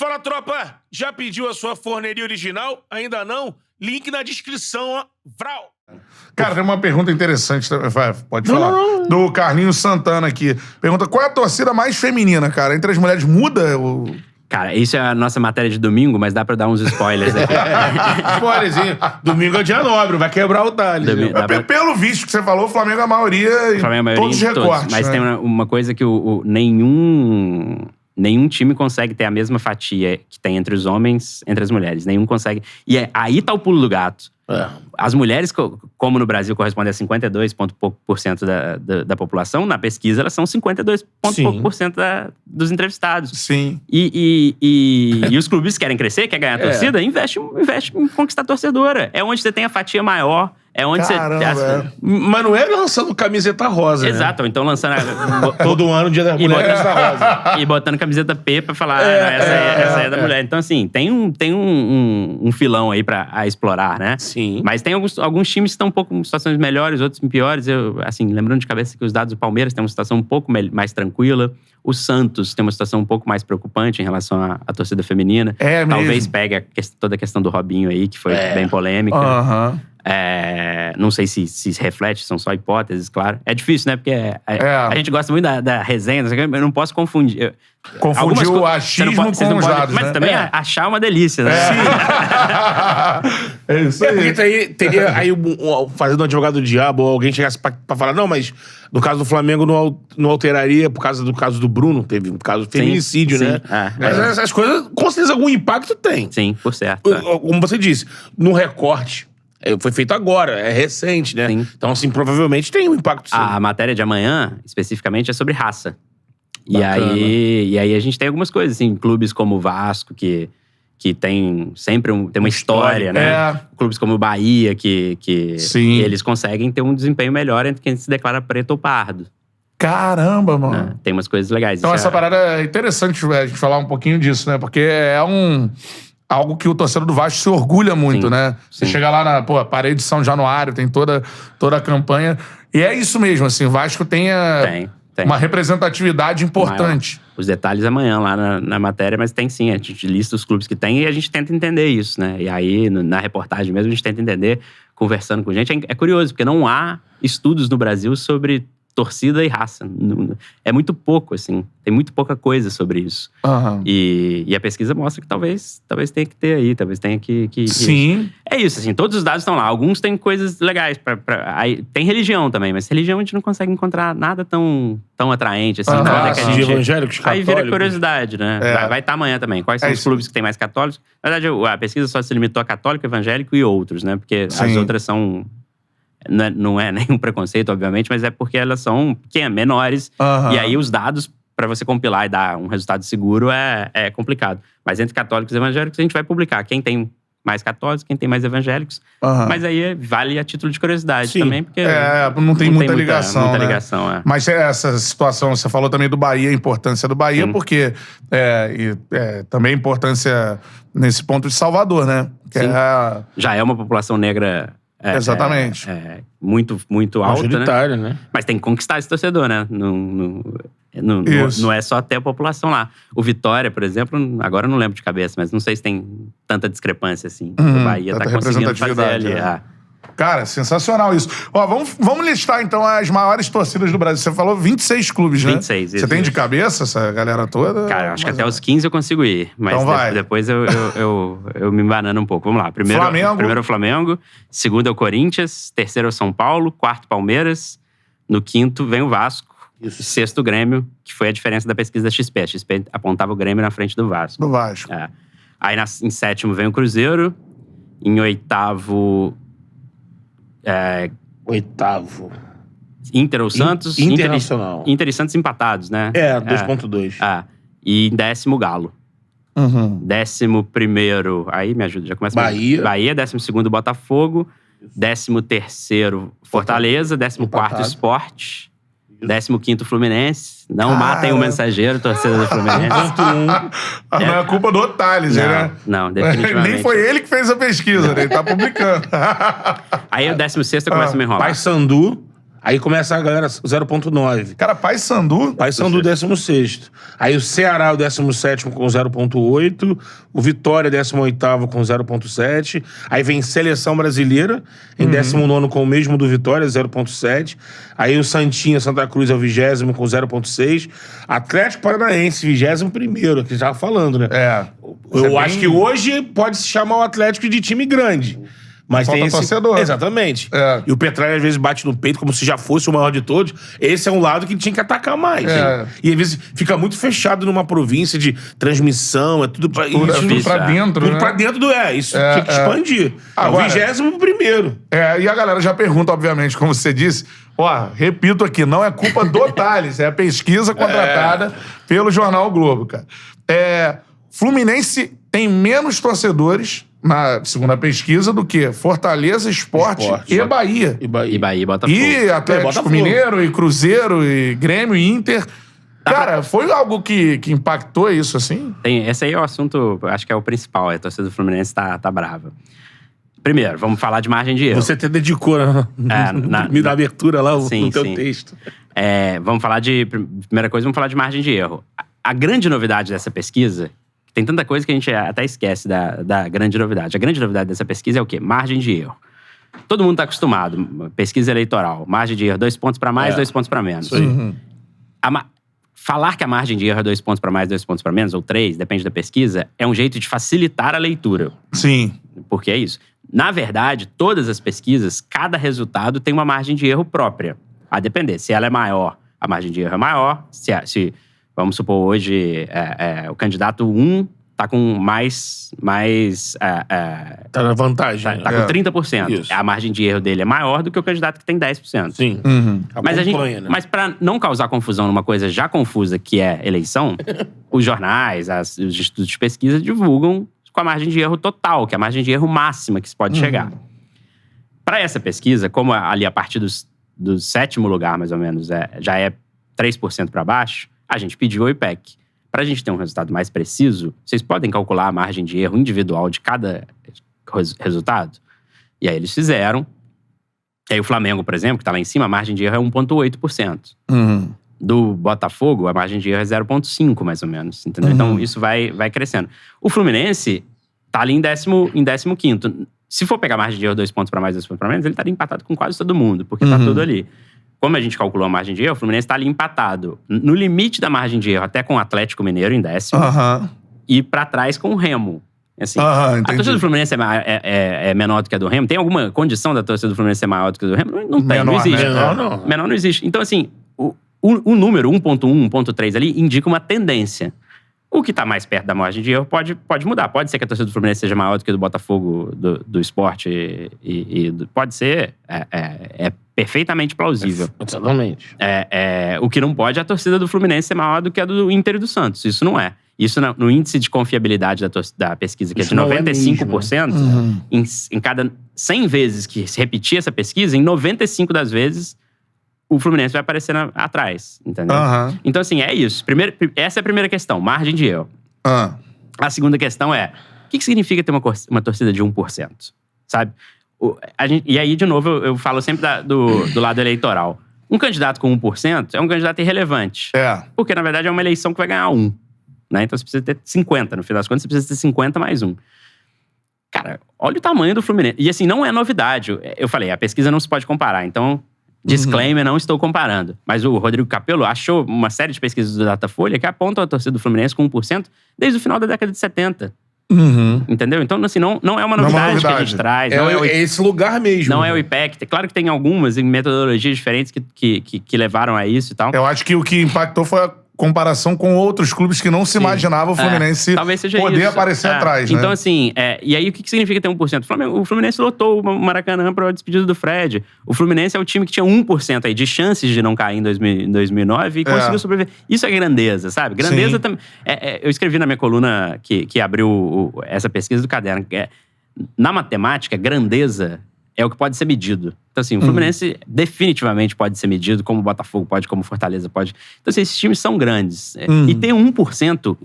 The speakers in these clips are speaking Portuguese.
Fala, tropa! Já pediu a sua forneria original? Ainda não? Link na descrição, ó. Vral! Cara, tem uma pergunta interessante. Pode falar. Não. Do Carlinhos Santana aqui. Pergunta, qual é a torcida mais feminina, cara? Entre as mulheres muda? Cara, isso é a nossa matéria de domingo, mas dá pra dar uns spoilers aqui. Spoilerzinho. Domingo é dia nobre, vai quebrar o talho. Pelo visto que você falou, o Flamengo é a maioria em todos os recortes. Mas tem uma coisa que nenhum time consegue ter a mesma fatia que tem entre os homens, entre as mulheres. Nenhum consegue. E aí tá o pulo do gato. As mulheres, como no Brasil corresponde a 52 ponto pouco por cento da população, na pesquisa elas são 52 ponto pouco por cento dos entrevistados. Sim. E os clubes querem crescer, querem ganhar a torcida, investe em conquistar torcedora. É onde você tem a fatia maior. É onde Caramba, Mas não é lançando camiseta rosa, Exato, né? então lançando... Todo ano, dia das mulheres, rosa. E botando camiseta P pra falar, essa é da mulher. Então, assim, tem um filão aí pra explorar, né? Sim. Mas tem alguns times que estão um pouco em situações melhores, outros em piores. Eu, assim, lembrando de cabeça que os dados do Palmeiras têm uma situação um pouco mais tranquila. O Santos tem uma situação um pouco mais preocupante em relação à torcida feminina. Talvez pegue toda a questão do Robinho aí, que foi bem polêmica. Não sei se reflete, são só hipóteses, claro. É difícil, né? Porque a gente gosta muito da resenha, eu não posso confundir. Confundir o achismo com os dados, mas né? também achar uma delícia, né? É isso aí. Porque teria aí, fazendo um advogado do diabo, ou alguém chegasse pra falar, não, mas no caso do Flamengo não alteraria por causa do caso do Bruno, teve um caso de feminicídio, né? Mas essas coisas, com certeza, algum impacto tem. Sim, por certo. Como você disse, no recorte, foi feito agora, é recente, né? Sim. Então, assim, provavelmente tem um impacto, sim. A matéria de amanhã, especificamente, é sobre raça. E Bacana. aí a gente tem algumas coisas, assim, clubes como o Vasco, que tem sempre tem uma história, né? Clubes como o Bahia, que eles conseguem ter um desempenho melhor entre quem se declara preto ou pardo. Caramba, mano. Tem umas coisas legais. Então essa parada é interessante a gente falar um pouquinho disso, né? Porque é algo que o torcedor do Vasco se orgulha muito, né? Você chega lá na parede de São Januário, tem toda a campanha. E é isso mesmo, assim, o Vasco tem uma representatividade importante. Os detalhes amanhã lá na matéria, mas tem sim, a gente lista os clubes que tem e a gente tenta entender isso, né? E aí, na reportagem mesmo, a gente tenta entender, conversando com gente. É curioso, porque não há estudos no Brasil sobre torcida e raça. É muito pouco, assim. Tem muito pouca coisa sobre isso. E a pesquisa mostra que talvez tenha que ter aí, talvez tenha que Sim. É isso, assim, todos os dados estão lá. Alguns têm coisas legais. Aí, tem religião também, mas religião a gente não consegue encontrar nada tão atraente, assim. De evangélicos, católicos. Aí vira curiosidade, né? Vai estar amanhã também. Quais são os clubes que têm mais católicos? Na verdade, a pesquisa só se limitou a católico, evangélico e outros, né? Porque as outras são... Não é nenhum preconceito, obviamente, mas é porque elas são menores. E aí os dados, para você compilar e dar um resultado seguro, é complicado. Mas entre católicos e evangélicos, a gente vai publicar quem tem mais católicos, quem tem mais evangélicos. Mas aí vale a título de curiosidade também, porque... não tem muita ligação, muita né? ligação, Mas essa situação, você falou também do Bahia, a importância do Bahia, porque também a importância nesse ponto de Salvador, né? Já é uma população negra... Exatamente. Muito, muito alta, né? Mas tem que conquistar esse torcedor, né? Não é só ter a população lá. O Vitória, por exemplo, agora eu não lembro de cabeça, mas não sei se tem tanta discrepância assim. O Bahia tá conseguindo fazer ali. Cara, sensacional isso. Ó, vamos listar, então, as maiores torcidas do Brasil. Você falou 26 clubes, né? 26, Você tem de cabeça essa galera toda? Cara, acho que até os 15 eu consigo ir. Mas então vai. Depois eu me embanano um pouco. Vamos lá. Primeiro é o Flamengo. Segundo é o Corinthians. Terceiro é o São Paulo. Quarto, Palmeiras. No quinto, vem o Vasco. Isso. Sexto, o Grêmio, que foi a diferença da pesquisa da XP. A XP apontava o Grêmio na frente do Vasco. Do Vasco. Aí em sétimo vem o Cruzeiro. Em oitavo... Oitavo. Inter ou Santos. Internacional. Inter e Santos empatados, né? 2.2. E em décimo, Galo. 11º, aí me ajuda, já começa... Bahia. 12º, Botafogo. 13º, Fortaleza. 14º, Sport. 15º, Fluminense. Não matem o mensageiro, torcedor do Fluminense. Não é culpa do Thales, né? Não, definitivamente. Nem foi ele que fez a pesquisa, né? Ele tá publicando. Aí o 16º eu começo a me enrolar. Paysandu. Aí começa a galera 0,9. Cara, Paysandu... Paysandu, 16º. Aí o Ceará, o 17º, com 0,8. O Vitória, 18º, com 0,7. Aí vem Seleção Brasileira, em 19º, com o mesmo do Vitória, 0,7. Aí o Santinha, Santa Cruz, é o 20º, com 0,6. Atlético Paranaense, 21º, que já tava falando, né? Eu acho que hoje pode se chamar o Atlético de time grande. Mas falta tem esse... torcedor. Exatamente. E o Petralha às vezes bate no peito como se já fosse o maior de todos. Esse é um lado que tinha que atacar mais. E às vezes fica muito fechado numa província de transmissão, é tudo pra, tudo pra dentro, tudo né? pra dentro do... Isso tinha que expandir. Agora, é o 21º. E a galera já pergunta, obviamente, como você disse... repito aqui, não é culpa do Thales, é a pesquisa contratada pelo Jornal o Globo, cara. Fluminense tem menos torcedores... segundo a pesquisa, do que Fortaleza, Sport e Bahia. E Bahia, Botafogo. E Atlético Mineiro, e Cruzeiro, e Grêmio, e Inter. Cara, foi algo que impactou isso, assim? Esse aí é o assunto, acho que é o principal. A torcida do Fluminense tá brava. Primeiro, vamos falar de margem de erro. Você até dedicou na abertura lá no teu texto. Vamos falar primeira coisa, vamos falar de margem de erro. A grande novidade dessa pesquisa... Tem tanta coisa que a gente até esquece da grande novidade. A grande novidade dessa pesquisa é o quê? Margem de erro. Todo mundo está acostumado. Pesquisa eleitoral. Margem de erro, 2 pontos para mais, 2 pontos para menos. Falar que a margem de erro é 2 pontos para mais, 2 pontos para menos, ou 3, depende da pesquisa, é um jeito de facilitar a leitura. Sim. Porque é isso. Na verdade, todas as pesquisas, cada resultado tem uma margem de erro própria. A depender. Se ela é maior, a margem de erro é maior. Se vamos supor, hoje, o candidato 1 tá com mais tá na vantagem. Tá com 30%. Isso. A margem de erro dele é maior do que o candidato que tem 10%. Sim. Mas para não causar confusão numa coisa já confusa, que é eleição, os jornais, os institutos de pesquisa divulgam com a margem de erro total, que é a margem de erro máxima que se pode chegar. Para essa pesquisa, como ali a partir do 7º lugar, mais ou menos, já é 3% para baixo, a gente pediu ao IPEC. Para a gente ter um resultado mais preciso, vocês podem calcular a margem de erro individual de cada resultado? E aí eles fizeram. E aí o Flamengo, por exemplo, que está lá em cima, a margem de erro é 1,8%. Do Botafogo, a margem de erro é 0,5%, mais ou menos. Entendeu? Então isso vai crescendo. O Fluminense está ali em 15º. Se for pegar a margem de erro 2 pontos para mais, 2 pontos para menos, ele estaria empatado com quase todo mundo, porque está tudo ali. Como a gente calculou a margem de erro, o Fluminense está ali empatado. No limite da margem de erro, até com o Atlético Mineiro em 10º. E para trás com o Remo. Assim, a torcida do Fluminense é menor do que a do Remo? Tem alguma condição da torcida do Fluminense ser maior do que a do Remo? Não tem, não existe. Menor não existe. Então, assim, o número 1,1, 1,3 ali indica uma tendência. O que está mais perto da margem de erro pode mudar. Pode ser que a torcida do Fluminense seja maior do que a do Botafogo, do Sport. Pode ser. É perfeitamente plausível. Exatamente. O que não pode é a torcida do Fluminense ser maior do que a do Inter e do Santos. Isso não é. Isso no índice de confiabilidade da pesquisa, que é de 95%, em cada 100 vezes que se repetir essa pesquisa, em 95 das vezes, o Fluminense vai aparecer atrás, entendeu? Então, assim, é isso. Essa é a primeira questão, margem de erro. A segunda questão é, o que significa ter uma torcida de 1%? Sabe? E aí, de novo, eu falo sempre do lado eleitoral. Um candidato com 1% é um candidato irrelevante. Porque, na verdade, é uma eleição que vai ganhar 1. Né? Então, você precisa ter 50. No final das contas, você precisa ter 50 mais 1. Cara, olha o tamanho do Fluminense. E, assim, não é novidade. Eu falei, a pesquisa não se pode comparar. Então, disclaimer, não estou comparando. Mas o Rodrigo Capello achou uma série de pesquisas do Datafolha que apontam a torcida do Fluminense com 1% desde o final da década de 70. Entendeu? Então, assim, não é uma novidade que a gente traz. É esse lugar mesmo. Não é o IPEC. Claro que tem algumas metodologias diferentes que levaram a isso e tal. Eu acho que o que impactou foi a comparação com outros clubes que não se imaginava o Fluminense poder aparecer atrás, né? Então, assim, e aí o que significa ter 1%? O Fluminense lotou o Maracanã para a despedida do Fred. O Fluminense é o time que tinha 1% aí de chances de não cair em 2009 e conseguiu sobreviver. Isso é grandeza, sabe? Grandeza também. Eu escrevi na minha coluna que abriu essa pesquisa do caderno. Na matemática, grandeza é o que pode ser medido. Então, assim, o Fluminense definitivamente pode ser medido, como o Botafogo pode, como o Fortaleza pode. Então, assim, esses times são grandes. E ter 1%,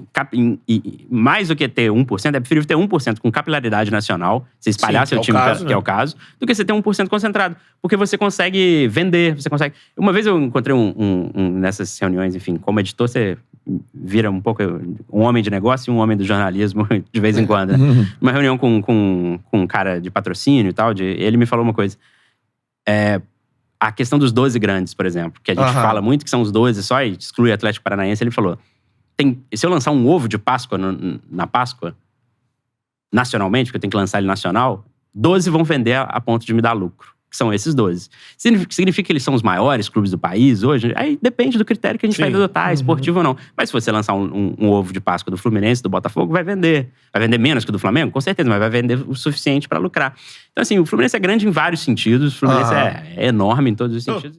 mais do que ter 1%, é preferível ter 1% com capilaridade nacional, você espalhar seu time, que é o caso, do que você ter 1% concentrado. Porque você consegue vender, você consegue... Uma vez eu encontrei nessas reuniões, enfim, como editor, você vira um pouco um homem de negócio e um homem do jornalismo, de vez em quando. Uma reunião com um cara de patrocínio e tal, ele me falou uma coisa. A questão dos 12 grandes, por exemplo, que a gente fala muito que são os 12 só e exclui o Atlético Paranaense, ele falou, se eu lançar um ovo de Páscoa na Páscoa, nacionalmente, porque eu tenho que lançar ele nacional, 12 vão vender a ponto de me dar lucro. Que são esses 12. Significa que eles são os maiores clubes do país hoje? Aí depende do critério que a gente vai adotar, esportivo ou não. Mas se você lançar um ovo de Páscoa do Fluminense, do Botafogo, vai vender. Vai vender menos que o do Flamengo? Com certeza, mas vai vender o suficiente para lucrar. Então, assim, o Fluminense é grande em vários sentidos. O Fluminense é enorme em todos os sentidos.